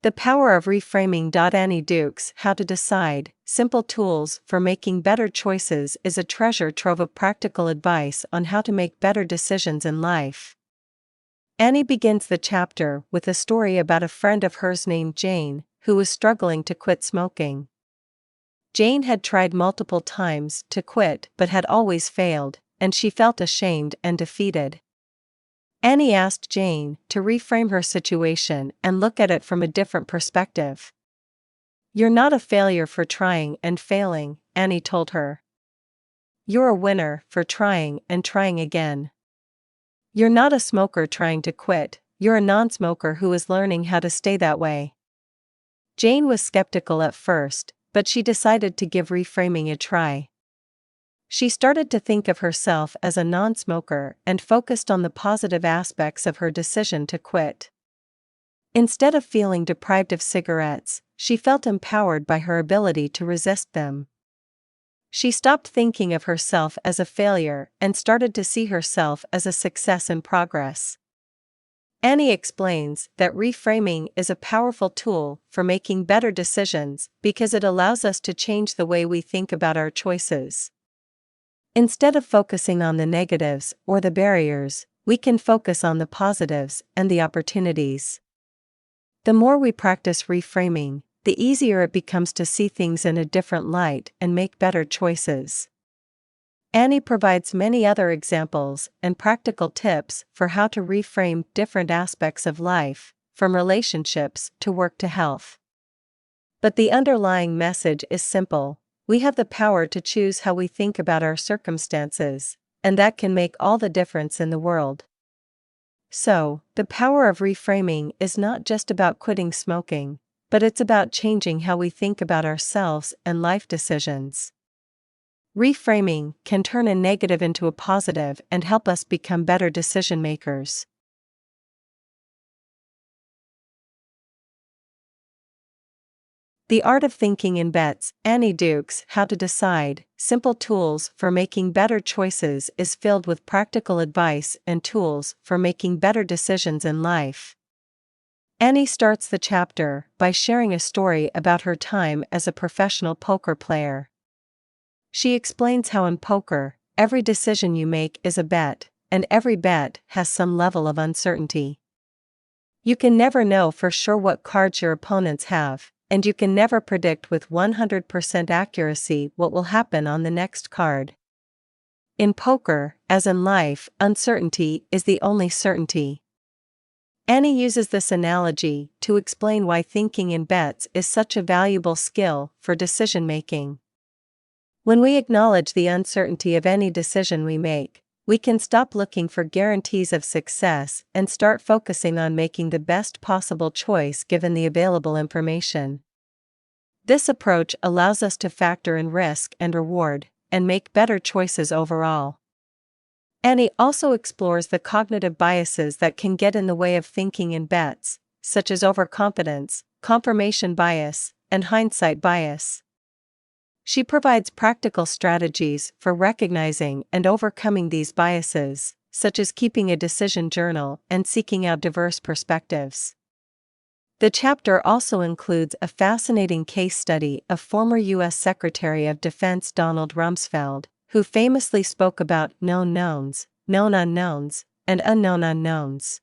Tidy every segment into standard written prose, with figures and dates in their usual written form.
The power of reframing. Annie Duke's How to Decide, Simple Tools for Making Better Choices is a treasure trove of practical advice on how to make better decisions in life. Annie begins the chapter with a story about a friend of hers named Jane, who was struggling to quit smoking. Jane had tried multiple times to quit but had always failed, and she felt ashamed and defeated. Annie asked Jane to reframe her situation and look at it from a different perspective. "You're not a failure for trying and failing," Annie told her. "You're a winner for trying and trying again. You're not a smoker trying to quit, you're a non-smoker who is learning how to stay that way." Jane was skeptical at first, but she decided to give reframing a try. She started to think of herself as a non-smoker and focused on the positive aspects of her decision to quit. Instead of feeling deprived of cigarettes, she felt empowered by her ability to resist them. She stopped thinking of herself as a failure and started to see herself as a success in progress. Annie explains that reframing is a powerful tool for making better decisions because it allows us to change the way we think about our choices. Instead of focusing on the negatives or the barriers, we can focus on the positives and the opportunities. The more we practice reframing, the easier it becomes to see things in a different light and make better choices. Annie provides many other examples and practical tips for how to reframe different aspects of life, from relationships to work to health. But the underlying message is simple: we have the power to choose how we think about our circumstances, and that can make all the difference in the world. So, the power of reframing is not just about quitting smoking, but it's about changing how we think about ourselves and life decisions. Reframing can turn a negative into a positive and help us become better decision makers. The Art of Thinking in Bets. Annie Duke's How to Decide, Simple Tools for Making Better Choices is filled with practical advice and tools for making better decisions in life. Annie starts the chapter by sharing a story about her time as a professional poker player. She explains how in poker, every decision you make is a bet, and every bet has some level of uncertainty. You can never know for sure what cards your opponents have, and you can never predict with 100% accuracy what will happen on the next card. In poker, as in life, uncertainty is the only certainty. Annie uses this analogy to explain why thinking in bets is such a valuable skill for decision-making. When we acknowledge the uncertainty of any decision we make, we can stop looking for guarantees of success and start focusing on making the best possible choice given the available information. This approach allows us to factor in risk and reward, and make better choices overall. Annie also explores the cognitive biases that can get in the way of thinking in bets, such as overconfidence, confirmation bias, and hindsight bias. She provides practical strategies for recognizing and overcoming these biases, such as keeping a decision journal and seeking out diverse perspectives. The chapter also includes a fascinating case study of former U.S. Secretary of Defense Donald Rumsfeld, who famously spoke about known knowns, known unknowns, and unknown unknowns.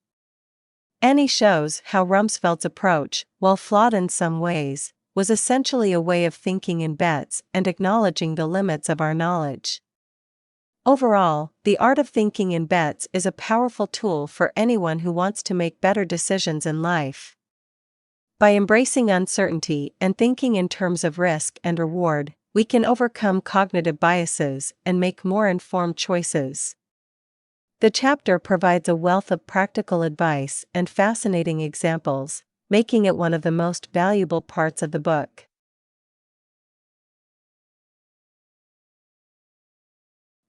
Annie shows how Rumsfeld's approach, while flawed in some ways, was essentially a way of thinking in bets and acknowledging the limits of our knowledge. Overall, the art of thinking in bets is a powerful tool for anyone who wants to make better decisions in life. By embracing uncertainty and thinking in terms of risk and reward, we can overcome cognitive biases and make more informed choices. The chapter provides a wealth of practical advice and fascinating examples, making it one of the most valuable parts of the book.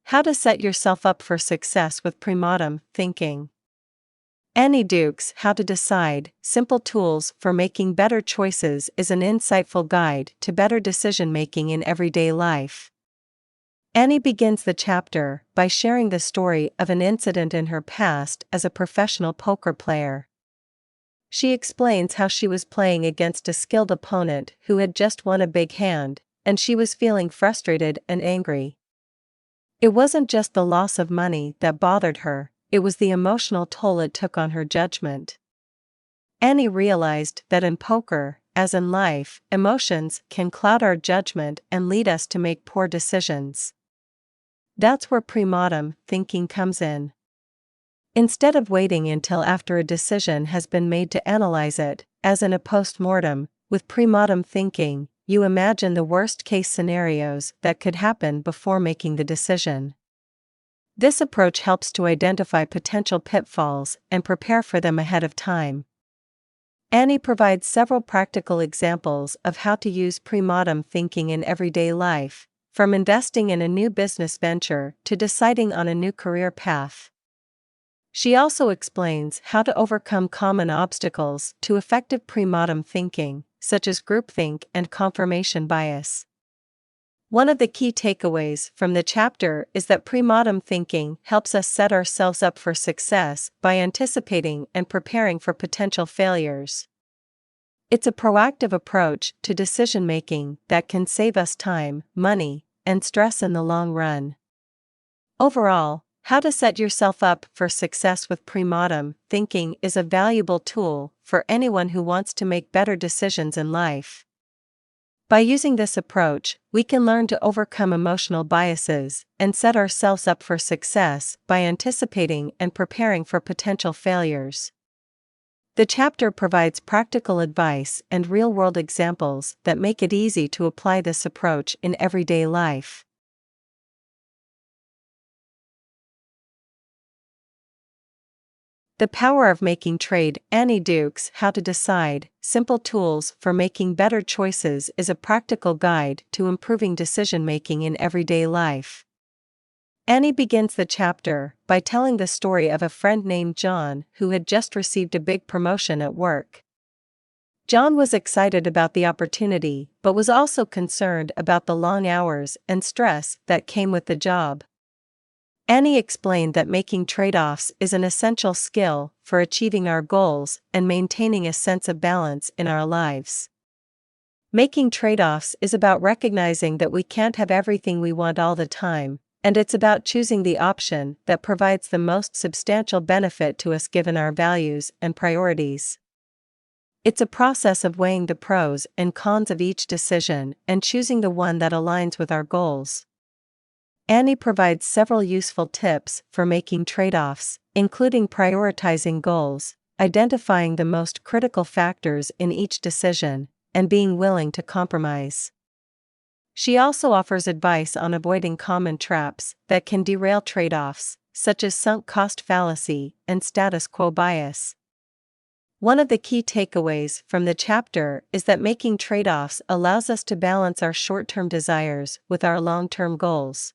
How to set yourself up for success with premodern thinking. Annie Duke's How to Decide, Simple Tools for Making Better Choices is an insightful guide to better decision-making in everyday life. Annie begins the chapter by sharing the story of an incident in her past as a professional poker player. She explains how she was playing against a skilled opponent who had just won a big hand, and she was feeling frustrated and angry. It wasn't just the loss of money that bothered her, it was the emotional toll it took on her judgment. Annie realized that in poker, as in life, emotions can cloud our judgment and lead us to make poor decisions. That's where premortem thinking comes in. Instead of waiting until after a decision has been made to analyze it, as in a post-mortem, with premortem thinking, you imagine the worst-case scenarios that could happen before making the decision. This approach helps to identify potential pitfalls and prepare for them ahead of time. Annie provides several practical examples of how to use premortem thinking in everyday life, from investing in a new business venture to deciding on a new career path. She also explains how to overcome common obstacles to effective premortem thinking, such as groupthink and confirmation bias. One of the key takeaways from the chapter is that premortem thinking helps us set ourselves up for success by anticipating and preparing for potential failures. It's a proactive approach to decision-making that can save us time, money, and stress in the long run. Overall, how to set yourself up for success with premortem thinking is a valuable tool for anyone who wants to make better decisions in life. By using this approach, we can learn to overcome emotional biases and set ourselves up for success by anticipating and preparing for potential failures. The chapter provides practical advice and real-world examples that make it easy to apply this approach in everyday life. The Power of Making Trade. Annie Duke's How to Decide, Simple Tools for Making Better Choices is a practical guide to improving decision-making in everyday life. Annie begins the chapter by telling the story of a friend named John who had just received a big promotion at work. John was excited about the opportunity but was also concerned about the long hours and stress that came with the job. Annie explained that making trade-offs is an essential skill for achieving our goals and maintaining a sense of balance in our lives. Making trade-offs is about recognizing that we can't have everything we want all the time, and it's about choosing the option that provides the most substantial benefit to us given our values and priorities. It's a process of weighing the pros and cons of each decision and choosing the one that aligns with our goals. Annie provides several useful tips for making trade-offs, including prioritizing goals, identifying the most critical factors in each decision, and being willing to compromise. She also offers advice on avoiding common traps that can derail trade-offs, such as sunk cost fallacy and status quo bias. One of the key takeaways from the chapter is that making trade-offs allows us to balance our short-term desires with our long-term goals.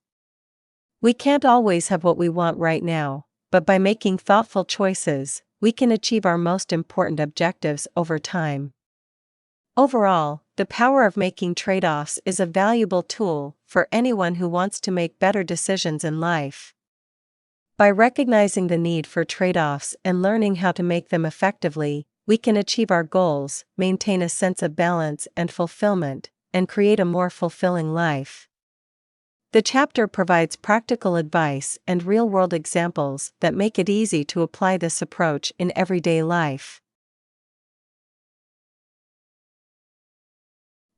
We can't always have what we want right now, but by making thoughtful choices, we can achieve our most important objectives over time. Overall, the power of making trade-offs is a valuable tool for anyone who wants to make better decisions in life. By recognizing the need for trade-offs and learning how to make them effectively, we can achieve our goals, maintain a sense of balance and fulfillment, and create a more fulfilling life. The chapter provides practical advice and real-world examples that make it easy to apply this approach in everyday life.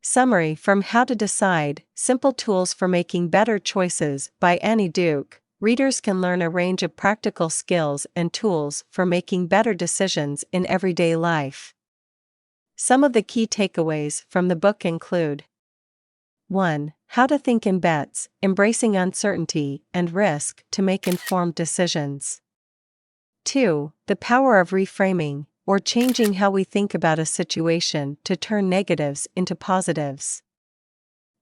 Summary from How to Decide, Simple Tools for Making Better Choices by Annie Duke. Readers can learn a range of practical skills and tools for making better decisions in everyday life. Some of the key takeaways from the book include: 1. How to think in bets, embracing uncertainty and risk to make informed decisions. 2. The power of reframing, or changing how we think about a situation to turn negatives into positives.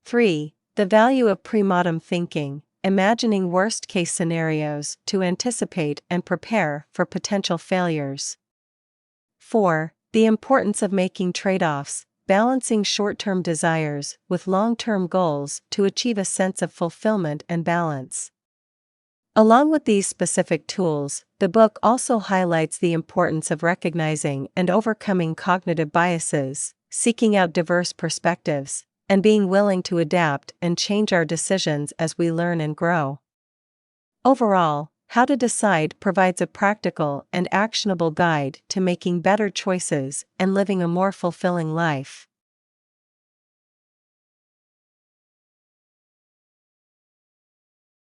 3. The value of premortem thinking, imagining worst-case scenarios to anticipate and prepare for potential failures. 4. The importance of making trade-offs, balancing short-term desires with long-term goals to achieve a sense of fulfillment and balance. Along with these specific tools, the book also highlights the importance of recognizing and overcoming cognitive biases, seeking out diverse perspectives, and being willing to adapt and change our decisions as we learn and grow. Overall, How to Decide provides a practical and actionable guide to making better choices and living a more fulfilling life.